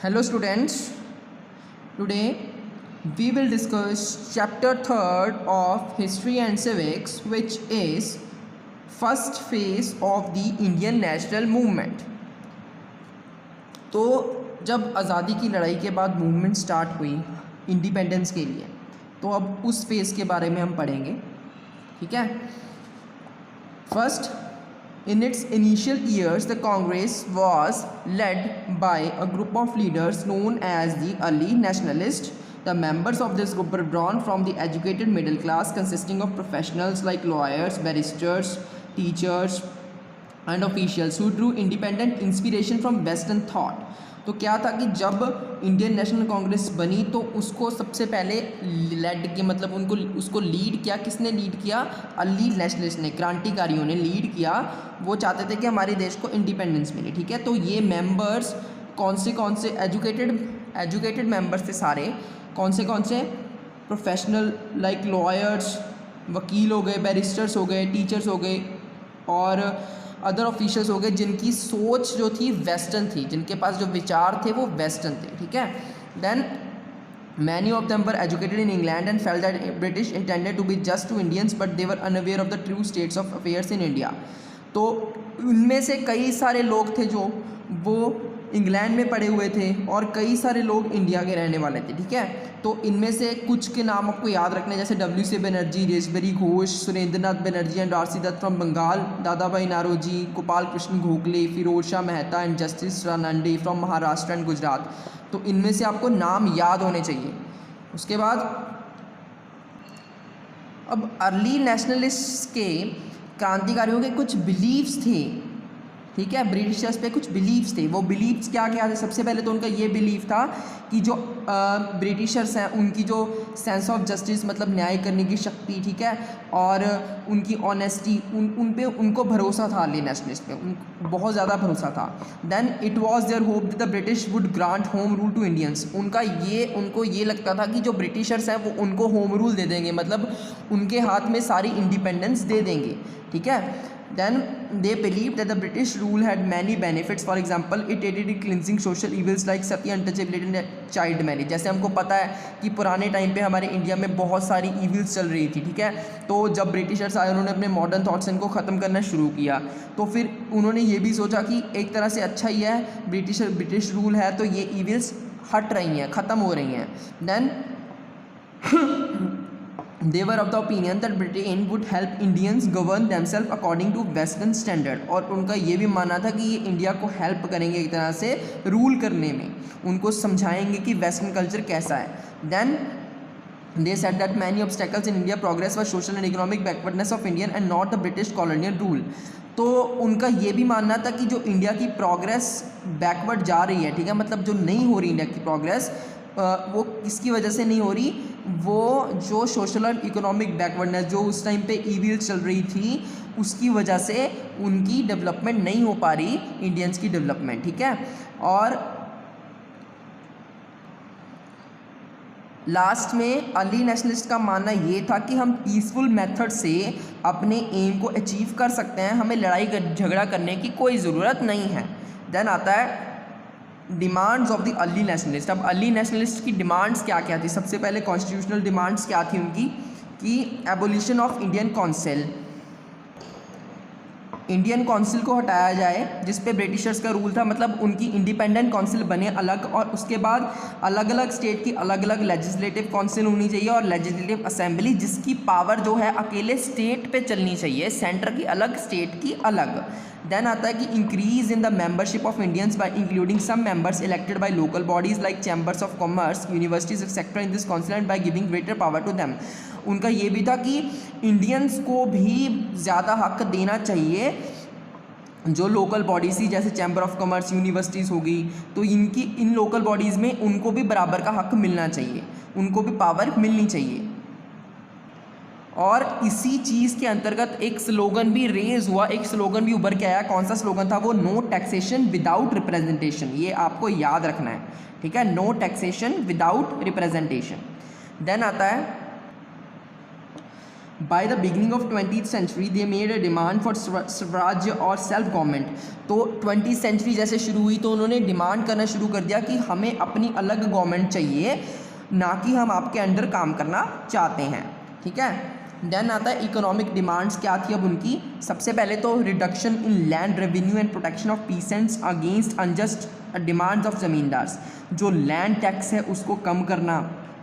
Hello students, today we will discuss chapter 3rd of History and Civics, which is first phase of the Indian National Movement। तो जब आज़ादी की लड़ाई के बाद मूवमेंट स्टार्ट हुई इंडिपेंडेंस के लिए, तो अब उस फेज़ के बारे में हम पढ़ेंगे। ठीक है। First, in its initial years, the Congress was led by a group of leaders known as the early nationalists. The members of this group were drawn from the educated middle class, consisting of professionals like lawyers, barristers, teachers, and officials who drew independent inspiration from Western thought. तो क्या था कि जब Indian national Congress बनी तो उसको सबसे पहले लेड के मतलब उसको लीड किया, किसने लीड किया? अर्ली नेशनलिस्ट ने, क्रांतिकारियों ने लीड किया। वो चाहते थे कि हमारे देश को इंडिपेंडेंस मिले। ठीक है। तो ये मेंबर्स कौन से एजुकेटेड मेंबर्स थे सारे। कौन से प्रोफेशनल लाइक लॉयर्स, वकील हो गए, बैरिस्टर्स हो गए, टीचर्स हो गए और अदर ऑफिशियल्स हो गए, जिनकी सोच जो थी वेस्टर्न थी, जिनके पास जो विचार थे वो वेस्टर्न थे। ठीक है। Then many of them were educated in England and felt that British intended to be just to Indians but they were unaware of the true states of affairs in India. तो उनमें से कई सारे लोग थे जो वो इंग्लैंड में पढ़े हुए थे और कई सारे लोग इंडिया के रहने वाले थे। ठीक है। तो इनमें से कुछ के नाम आपको याद रखने, जैसे W.C. Banerjee, Rashbehari Ghosh, Surendranath Banerjee and R.C. Dutt from Bengal, Dadabhai Naoroji, Gopal Krishna Gokhale, Firoz Shah Mehta and justice Ranade from Maharashtra and Gujarat. तो इनमें से आपको नाम याद होने चाहिए। उसके बाद अब अर्ली नेशनलिस्ट के क्रांतिकारियों के कुछ बिलीव्स थे। ठीक है। ब्रिटिशर्स पे कुछ बिलीव्स थे। वो बिलीव्स क्या थे? सबसे पहले तो उनका ये बिलीव था कि जो ब्रिटिशर्स हैं उनकी जो सेंस ऑफ जस्टिस मतलब न्याय करने की शक्ति, ठीक है, और उनकी ऑनेस्टी, उन पे उनको भरोसा था। अर्ली नेशनलिस्ट पे बहुत ज़्यादा भरोसा था। Then it was there hope that the British would grant home rule to Indians. उनको ये लगता था कि जो ब्रिटिशर्स हैं वो उनको होम रूल दे देंगे, मतलब उनके हाथ में सारी इंडिपेंडेंस दे देंगे। ठीक है। Then they believed that the British rule had many benefits. For example, it aided in cleansing social evils like Sati, untouchability and child marriage। जैसे हमको पता है कि पुराने टाइम पे हमारे इंडिया में बहुत सारी इविल्स चल रही थी। ठीक है। तो जब ब्रिटिशर्स आए उन्होंने अपने मॉडर्न थॉट्स इनको ख़त्म करना शुरू किया। तो फिर उन्होंने ये भी सोचा कि एक तरह से अच्छा ही है, ब्रिटिश रूल है तो ये इविल्स हट रही हैं, ख़त्म हो रही हैं। Then They were of the opinion that Britain would help Indians govern themselves according to Western standard। और उनका ये भी मानना था कि ये इंडिया को हेल्प करेंगे एक तरह से रूल करने में, उनको समझाएंगे कि वेस्टर्न कल्चर कैसा है। Then they said that many obstacles in India progress was social and economic backwardness of Indian and not the British colonial rule। तो उनका ये भी मानना था कि जो इंडिया की प्रोग्रेस बैकवर्ड जा रही है, ठीक है, मतलब जो नहीं हो रही इंडिया की प्रोग्रेस, वो किसकी वजह से नहीं हो रही? वो जो सोशल और इकोनॉमिक बैकवर्डनेस जो उस टाइम पे ईविल चल रही थी उसकी वजह से उनकी डेवलपमेंट नहीं हो पा रही, इंडियंस की डेवलपमेंट। ठीक है। और लास्ट में अर्ली नेशनलिस्ट का मानना ये था कि हम पीसफुल मेथड से अपने एम को अचीव कर सकते हैं, हमें लड़ाई झगड़ा करने की कोई ज़रूरत नहीं है। देन आता है demands of the early nationalist. अब अर्ली नेशनलिस्ट की डिमांड्स क्या क्या थी? सबसे पहले कॉन्स्टिट्यूशनल डिमांड्स क्या थी उनकी कि abolition of Indian council, Indian council को हटाया जाए जिस पे ब्रिटिशर्स का रूल था, मतलब उनकी इंडिपेंडेंट काउंसिल बने अलग, और उसके बाद अलग अलग स्टेट की अलग अलग लेजिस्लेटिव काउंसिल होनी चाहिए और लेजिस्लेटिव असेंबली जिसकी पावर जो है अकेले स्टेट पे चलनी चाहिए, सेंटर की अलग, स्टेट की अलग। देन आता है कि increase in the membership of Indians by including some members elected by local bodies like chambers of commerce, universities etcetera in this council and by giving greater power to them. उनका ये भी था कि Indians को भी ज़्यादा हक देना चाहिए, जो लोकल बॉडीज़ थी जैसे चैम्बर ऑफ कॉमर्स, यूनिवर्सिटीज़ होगी, तो इन लोकल बॉडीज़ में उनको भी बराबर का हक मिलना चाहिए, उनको भी पावर मिलनी चाहिए। और इसी चीज़ के अंतर्गत एक स्लोगन भी रेज हुआ, एक स्लोगन भी उभर के आया। कौन सा स्लोगन था वो? No taxation without representation. ये आपको याद रखना है। ठीक है। No taxation without representation. Then आता है by the beginning of 20th century they made a demand for swarajya और सेल्फ गवर्नमेंट। तो 20th सेंचुरी जैसे शुरू हुई तो उन्होंने डिमांड करना शुरू कर दिया कि हमें अपनी अलग गवर्नमेंट चाहिए, ना कि हम आपके अंडर काम करना चाहते हैं। ठीक है, देन आता है इकोनॉमिक डिमांड्स क्या थी अब उनकी। सबसे पहले तो reduction in land revenue and protection of peasants against unjust demands of zamindars. जो लैंड टैक्स है उसको कम करना,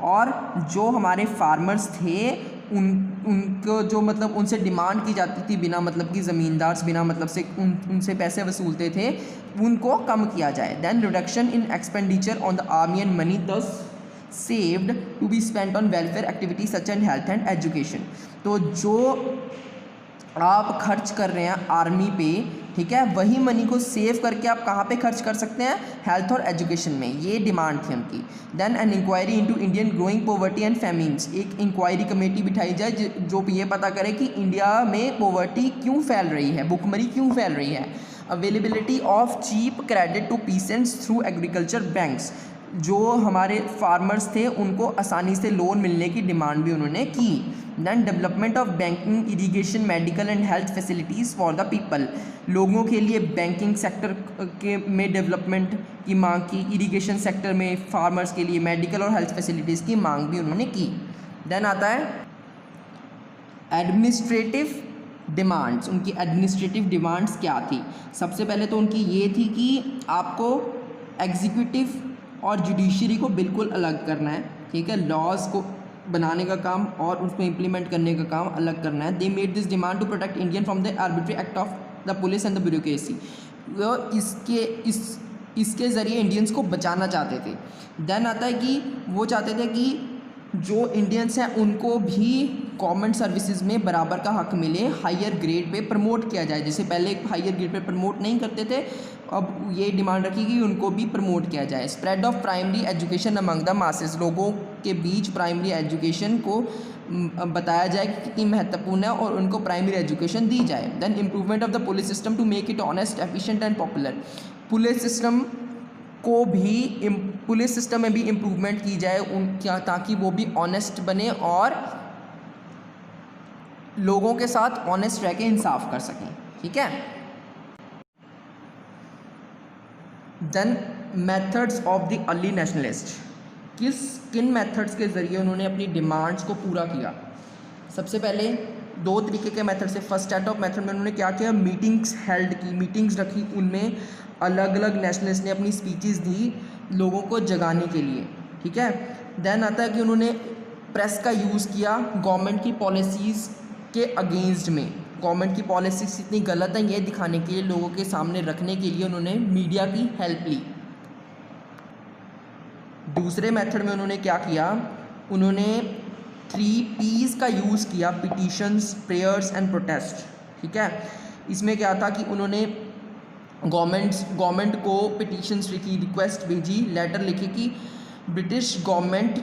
और जो हमारे फार्मर्स थे उनको जो मतलब उनसे डिमांड की जाती थी बिना मतलब कि ज़मींदार बिना मतलब से उनसे पैसे वसूलते थे, उनको कम किया जाए। Then reduction in expenditure on the army and money thus saved to be spent on welfare activities such and health and education. तो जो आप खर्च कर रहे हैं आर्मी पे, ठीक है, वही मनी को सेव करके आप कहाँ पे खर्च कर सकते हैं, हेल्थ और एजुकेशन में। ये डिमांड थी उनकी। Then an inquiry into Indian growing poverty and famines. एक इंक्वायरी कमेटी बिठाई जाए जो ये पता करे कि इंडिया में पॉवर्टी क्यों फैल रही है, भुखमरी क्यों फैल रही है। Availability of cheap credit to peasants through agriculture banks. जो हमारे फार्मर्स थे उनको आसानी से लोन मिलने की डिमांड भी उन्होंने की। Then development of banking, irrigation, medical and health facilities for the people. लोगों के लिए बैंकिंग सेक्टर के में डेवलपमेंट की मांग की, इरिगेशन सेक्टर में फार्मर्स के लिए मेडिकल और हेल्थ फैसिलिटीज़ की मांग भी उन्होंने की। देन आता है एडमिनिस्ट्रेटिव डिमांड्स। उनकी एडमिनिस्ट्रेटिव डिमांड्स क्या थी। सबसे पहले तो उनकी ये थी कि आपको एग्जीक्यूटिव और जुडिशरी को बिल्कुल अलग करना है। ठीक है, लॉज को बनाने का काम और उसको इम्प्लीमेंट करने का काम अलग करना है। They made this demand to protect Indian from the arbitrary act of the police and the bureaucracy. वो इसके ज़रिए इंडियंस को बचाना चाहते थे। देन आता है कि वो चाहते थे कि जो इंडियंस हैं उनको भी गवर्नमेंट सर्विसेज में बराबर का हक मिले, हायर ग्रेड पे प्रमोट किया जाए। जैसे पहले हायर ग्रेड पे प्रमोट नहीं करते थे, अब ये डिमांड रखी कि उनको भी प्रमोट किया जाए। Spread of primary education among the masses. लोगों के बीच प्राइमरी एजुकेशन को बताया जाए कि कितनी महत्वपूर्ण है और उनको प्राइमरी एजुकेशन दी जाए। Then improvement of the police system to make it honest, efficient and popular. Police system में भी इम्प्रूवमेंट की जाए क्या, ताकि वो भी ऑनेस्ट बने और लोगों के साथ ऑनेस्ट रह के इंसाफ कर सकें। ठीक है, then methods of the early nationalist. किन मेथड्स के ज़रिए उन्होंने अपनी डिमांड्स को पूरा किया। सबसे पहले दो तरीके के मेथड से। फर्स्ट सेट ऑफ मेथड में उन्होंने क्या किया, मीटिंग्स हेल्ड की, मीटिंग्स रखी, उनमें अलग अलग नेशनलिस्ट ने अपनी स्पीचेस दी लोगों को जगाने के लिए। ठीक है, देन आता है कि उन्होंने प्रेस का यूज़ किया गवर्नमेंट की पॉलिसीज़ के अगेंस्ट में। गवर्नमेंट की पॉलिसीज इतनी गलत है ये दिखाने के लिए, लोगों के सामने रखने के लिए उन्होंने मीडिया की हेल्प ली। दूसरे मेथड में उन्होंने क्या किया, उन्होंने 3 P's का यूज़ किया, पिटीशंस, प्रेयर्स एंड प्रोटेस्ट। ठीक है, इसमें क्या था कि उन्होंने गवर्नमेंट को पिटीशंस लिखी, रिक्वेस्ट भेजी, लेटर लिखे कि ब्रिटिश गवर्नमेंट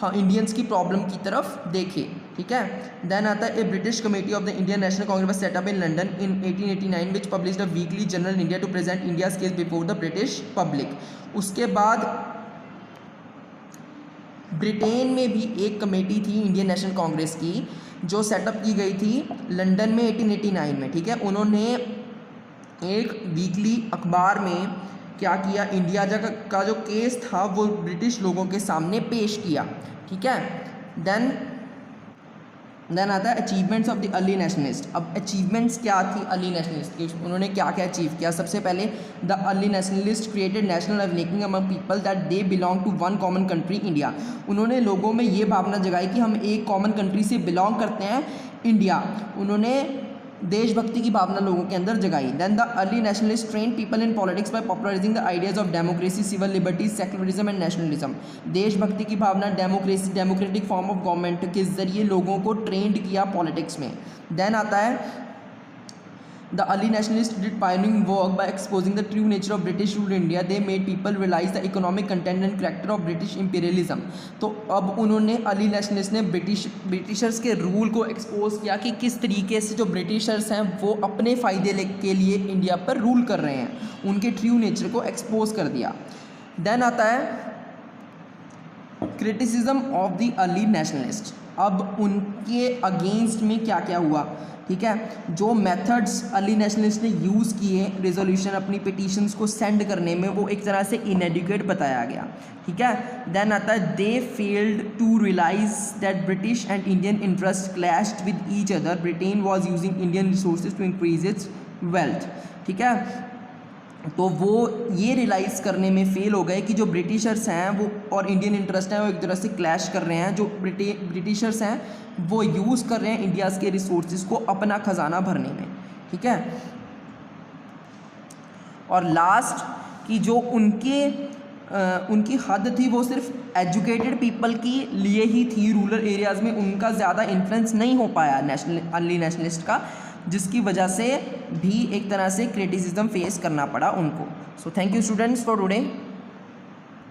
इंडियंस की प्रॉब्लम की तरफ देखे। ठीक है, देन आता है a British committee of the Indian national congress set up in London in 1889 which published a weekly journal in India to present India's case before the British public. उसके बाद ब्रिटेन में भी एक कमेटी थी इंडियन नेशनल कांग्रेस की जो setup की गई थी लंदन में 1889 में। ठीक है, उन्होंने एक वीकली अखबार में क्या किया, इंडिया का जो केस था वो ब्रिटिश लोगों के सामने पेश किया। ठीक है, देन आता है achievements of the early nationalist. अब अचीवमेंट्स क्या थी अर्ली नेशनलिस्ट की, उन्होंने क्या क्या अचीव किया। सबसे पहले the early nationalist created national awakening among people that they belong to one common country India. उन्होंने लोगों में ये भावना जगाई कि हम एक कॉमन कंट्री से बिलोंग करते हैं, इंडिया। उन्होंने देशभक्ति की भावना लोगों के अंदर जगाई। Then the early nationalist train people in politics by popularising the ideas of democracy, civil liberties, secularism and nationalism. देशभक्ति की भावना, democracy, democratic form of government के जरिए लोगों को ट्रेंड किया पॉलिटिक्स में। देन आता है the early nationalist did pioneering work by exposing the true nature of British rule India. They made people realise the economic content and character of British imperialism. तो अब उन्होंने अर्ली नेशनलिस्ट ने Britishers के rule को expose किया कि किस तरीके से जो ब्रिटिशर्स हैं वो अपने फ़ायदे के लिए इंडिया पर रूल कर रहे हैं, उनके ट्रू नेचर को एक्सपोज कर दिया। देन आता है criticism of the early nationalist. अब उनके अगेंस्ट में क्या क्या हुआ, ठीक है। जो मेथड्स अर्ली नेशनलिस्ट ने यूज़ किए रेजोल्यूशन अपनी पिटीशंस को सेंड करने में, वो एक तरह से इनएडुकेट बताया गया, ठीक है। देन आता है they failed to realise that British and Indian interest clashed with each other, Britain was using Indian resources to increase its wealth, ठीक है। तो वो ये रियलाइज़ करने में फेल हो गए कि जो ब्रिटिशर्स हैं वो और इंडियन इंटरेस्ट हैं वो एक तरह से क्लैश कर रहे हैं। जो ब्रिटिशर्स हैं वो यूज़ कर रहे हैं इंडियाज़ के रिसोर्सेज को अपना ख़जाना भरने में, ठीक है। और लास्ट की जो उनकी हद थी वो सिर्फ एजुकेटेड पीपल की लिए ही थी, रूरल एरियाज़ में उनका ज़्यादा इन्फ्लुएंस नहीं हो पाया अर्ली नेशनलिस्ट का, जिसकी वजह से भी एक तरह से क्रिटिसिज्म फेस करना पड़ा उनको। So thank you students for today.